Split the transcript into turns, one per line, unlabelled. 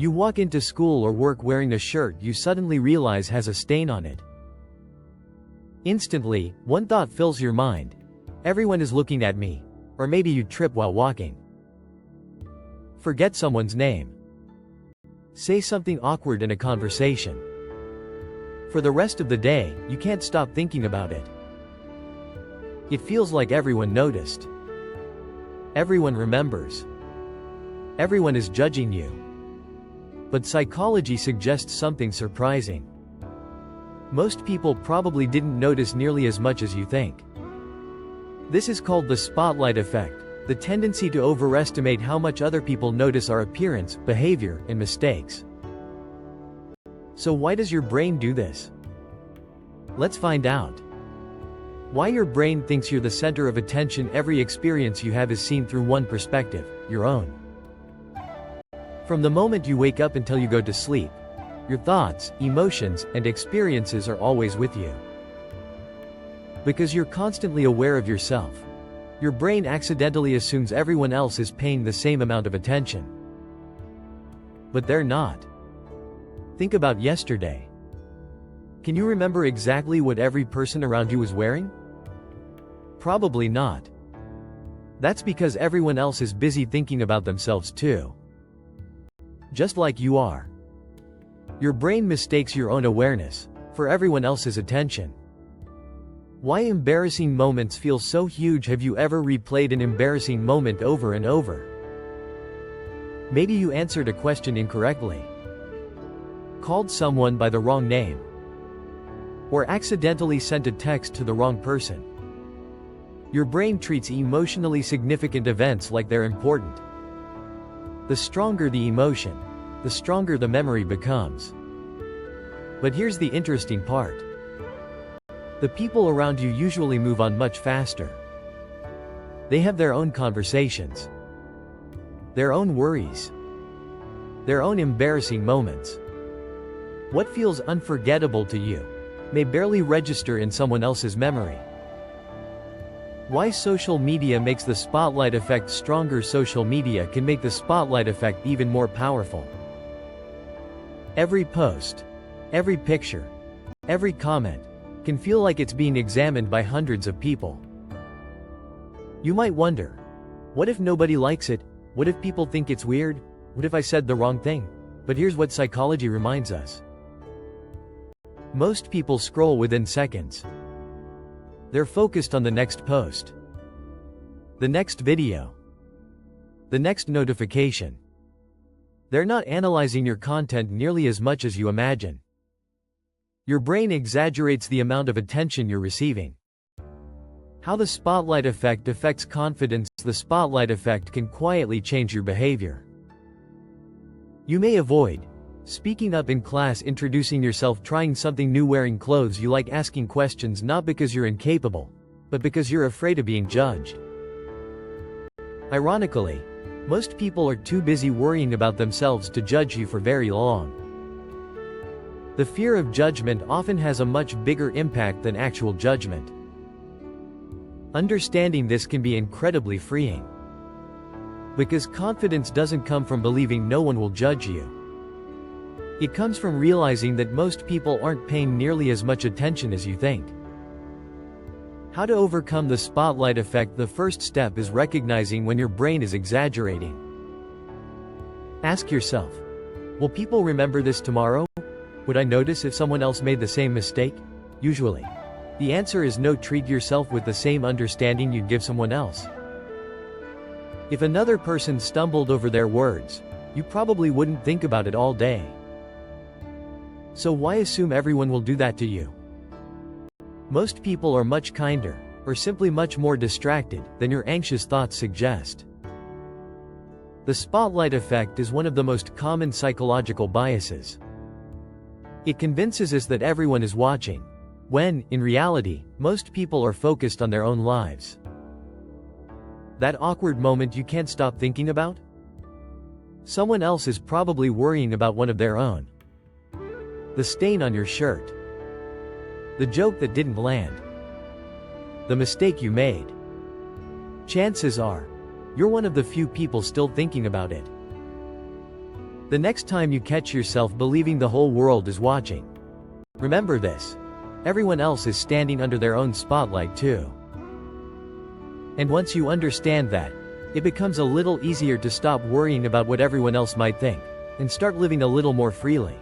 You walk into school or work wearing a shirt you suddenly realize has a stain on it. Instantly, one thought fills your mind. Everyone is looking at me. Or maybe you trip while walking. Forget someone's name. Say something awkward in a conversation. For the rest of the day, you can't stop thinking about it. It feels like everyone noticed. Everyone remembers. Everyone is judging you. But psychology suggests something surprising. Most people probably didn't notice nearly as much as you think. This is called the spotlight effect, the tendency to overestimate how much other people notice our appearance, behavior, and mistakes. So why does your brain do this? Let's find out. Why your brain thinks you're the center of attention. Every experience you have is seen through one perspective, your own. From the moment you wake up until you go to sleep, your thoughts, emotions, and experiences are always with you. Because you're constantly aware of yourself, your brain accidentally assumes everyone else is paying the same amount of attention. But they're not. Think about yesterday. Can you remember exactly what every person around you was wearing? Probably not. That's because everyone else is busy thinking about themselves too. Just like you are. Your brain mistakes your own awareness for everyone else's attention. Why embarrassing moments feel so huge? Have you ever replayed an embarrassing moment over and over? Maybe you answered a question incorrectly, called someone by the wrong name, or accidentally sent a text to the wrong person. Your brain treats emotionally significant events like they're important. The stronger the emotion, the stronger the memory becomes. But here's the interesting part. The people around you usually move on much faster. They have their own conversations, their own worries, their own embarrassing moments. What feels unforgettable to you may barely register in someone else's memory. Why social media makes the spotlight effect stronger? Social media can make the spotlight effect even more powerful. Every post, every picture, every comment can feel like it's being examined by hundreds of people. You might wonder, what if nobody likes it? What if people think it's weird? What if I said the wrong thing? But here's what psychology reminds us. Most people scroll within seconds. They're focused on the next post, the next video, the next notification. They're not analyzing your content nearly as much as you imagine. Your brain exaggerates the amount of attention you're receiving. How the spotlight effect affects confidence. The spotlight effect can quietly change your behavior. You may avoid speaking up in class, introducing yourself, trying something new, wearing clothes you like, asking questions not because you're incapable, but because you're afraid of being judged. Ironically, most people are too busy worrying about themselves to judge you for very long. The fear of judgment often has a much bigger impact than actual judgment. Understanding this can be incredibly freeing. Because confidence doesn't come from believing no one will judge you. It comes from realizing that most people aren't paying nearly as much attention as you think. How to overcome the spotlight effect? The first step is recognizing when your brain is exaggerating. Ask yourself, will people remember this tomorrow? Would I notice if someone else made the same mistake? Usually, the answer is no. Treat yourself with the same understanding you'd give someone else. If another person stumbled over their words, you probably wouldn't think about it all day. So why assume everyone will do that to you? Most people are much kinder, or simply much more distracted, than your anxious thoughts suggest. The spotlight effect is one of the most common psychological biases. It convinces us that everyone is watching, when, in reality, most people are focused on their own lives. That awkward moment you can't stop thinking about? Someone else is probably worrying about one of their own. The stain on your shirt. The joke that didn't land. The mistake you made. Chances are, you're one of the few people still thinking about it. The next time you catch yourself believing the whole world is watching, remember this. Everyone else is standing under their own spotlight too. And once you understand that, it becomes a little easier to stop worrying about what everyone else might think, and start living a little more freely.